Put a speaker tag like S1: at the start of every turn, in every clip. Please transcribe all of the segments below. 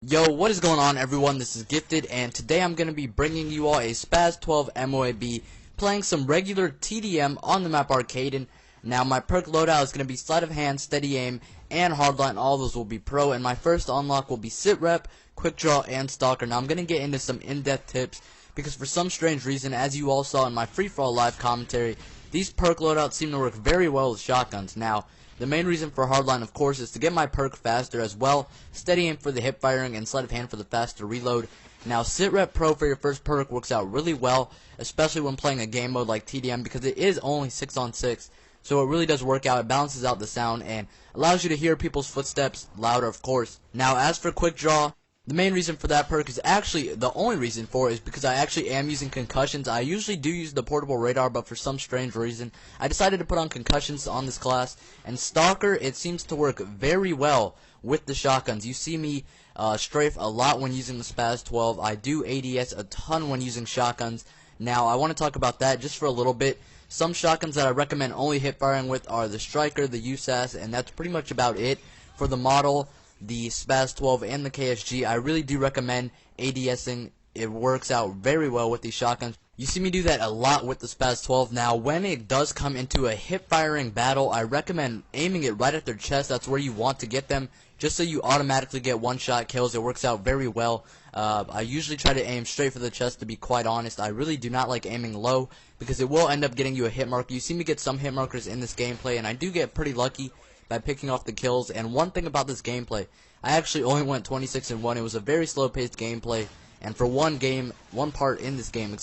S1: Yo, what is going on everyone? This is Gifted, and today I'm going to be bringing you all a SPAS 12 MOAB, playing some regular TDM on the map Arcaden. Now my perk loadout is going to be Sleight of Hand, Steady Aim, and Hardline. All those will be pro, and my first unlock will be Sit Rep, Quick Draw, and Stalker. Now I'm going to get into some in-depth tips, because for some strange reason, as you all saw in my free-for-all live commentary, these perk loadouts seem to work very well with shotguns. Now, the main reason for Hardline, of course, is to get my perk faster as well. Steady Aim for the hip firing and Sleight of Hand for the faster reload. Now, Sit Rep Pro for your first perk works out really well, especially when playing a game mode like TDM, because it is only 6-on-6. So it really does work out. It balances out the sound and allows you to hear people's footsteps louder, of course. Now, as for Quick Draw, the main reason for that perk is actually, the only reason for it is because I actually am using concussions. I usually do use the portable radar, but for some strange reason, I decided to put on concussions on this class. And Stalker, it seems to work very well with the shotguns. You see me strafe a lot when using the SPAS 12. I do ADS a ton when using shotguns. Now, I want to talk about that just for a little bit. Some shotguns that I recommend only hip firing with are the Striker, the USAS, and that's pretty much about it. For the model, the SPAS 12 and the KSG, I really do recommend ADSing. It works out very well with these shotguns. You see me do that a lot with the SPAS 12. Now, when it does come into a hip firing battle, I recommend aiming it right at their chest. That's where you want to get them, just so you automatically get one-shot kills. It works out very well. I usually try to aim straight for the chest, to be quite honest. I really do not like aiming low, because it will end up getting you a hit marker. You see me get some hit markers in this gameplay, and I do get pretty lucky by picking off the kills. And one thing about this gameplay, I actually only went 26-1. It was a very slow-paced gameplay, and for one part in this game,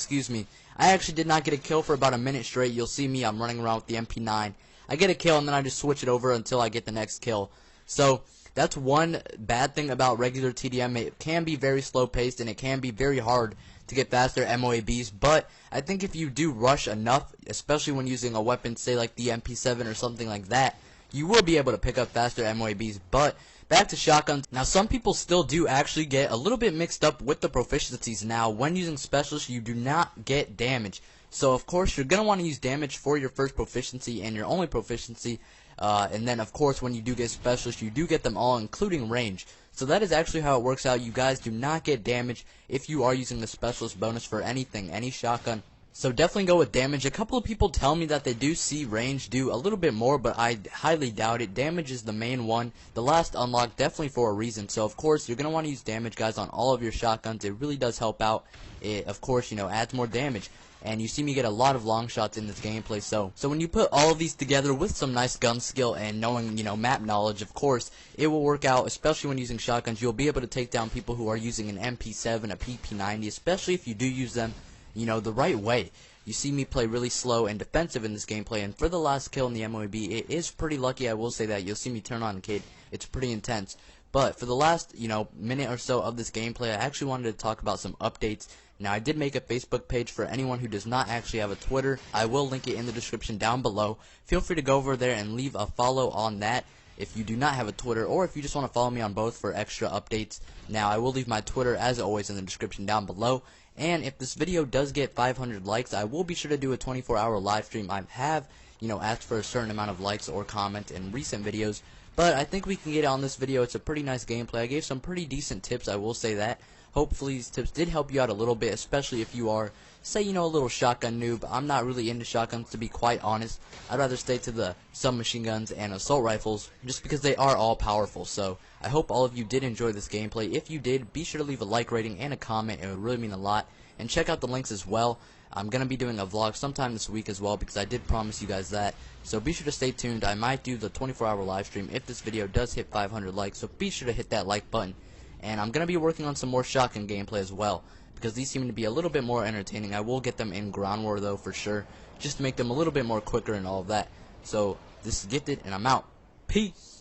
S1: I actually did not get a kill for about a minute straight. You'll see me, I'm running around with the MP9. I get a kill, and then I just switch it over until I get the next kill. So that's one bad thing about regular TDM. It can be very slow-paced, and it can be very hard to get faster MOABs, but I think if you do rush enough, especially when using a weapon, say like the MP7 or something like that, you will be able to pick up faster MOABs. But back to shotguns. Now, some people still do actually get a little bit mixed up with the proficiencies. Now, when using specialist, you do not get damage. So, of course, you're going to want to use damage for your first proficiency and your only proficiency. And then, of course, when you do get specialist, you do get them all, including range. So that is actually how it works out. You guys do not get damage if you are using the specialist bonus for anything, any shotgun. So definitely go with damage. A couple of people tell me that they do see range do a little bit more, but I highly doubt it. Damage is the main one. The last unlock, definitely for a reason. So of course, you're going to want to use damage, guys, on all of your shotguns. It really does help out. It, of course, adds more damage. And you see me get a lot of long shots in this gameplay. So when you put all of these together with some nice gun skill and knowing, map knowledge, of course, it will work out, especially when using shotguns. You'll be able to take down people who are using an MP7, a PP90, especially if you do use them the right way. You see me play really slow and defensive in this gameplay, and for the last kill in the MOAB, it is pretty lucky, I will say that. You'll see me turn on Kid. It's pretty intense. But for the last, minute or so of this gameplay, I actually wanted to talk about some updates. Now, I did make a Facebook page for anyone who does not actually have a Twitter. I will link it in the description down below. Feel free to go over there and leave a follow on that if you do not have a Twitter, or if you just want to follow me on both for extra updates. Now, I will leave my Twitter, as always, in the description down below. And if this video does get 500 likes, I will be sure to do a 24-hour live stream. I have, asked for a certain amount of likes or comments in recent videos, but I think we can get it on this video. It's a pretty nice gameplay. I gave some pretty decent tips, I will say that. Hopefully these tips did help you out a little bit, especially if you are, say, a little shotgun noob. I'm not really into shotguns, to be quite honest. I'd rather stay to the submachine guns and assault rifles, just because they are all powerful. So I hope all of you did enjoy this gameplay. If you did, be sure to leave a like rating and a comment. It would really mean a lot. And check out the links as well. I'm going to be doing a vlog sometime this week as well, because I did promise you guys that. So be sure to stay tuned. I might do the 24-hour live stream if this video does hit 500 likes. So be sure to hit that like button. And I'm going to be working on some more shotgun gameplay as well, because these seem to be a little bit more entertaining. I will get them in Ground War, though, for sure, just to make them a little bit more quicker and all of that. So this is Gifted, and I'm out. Peace.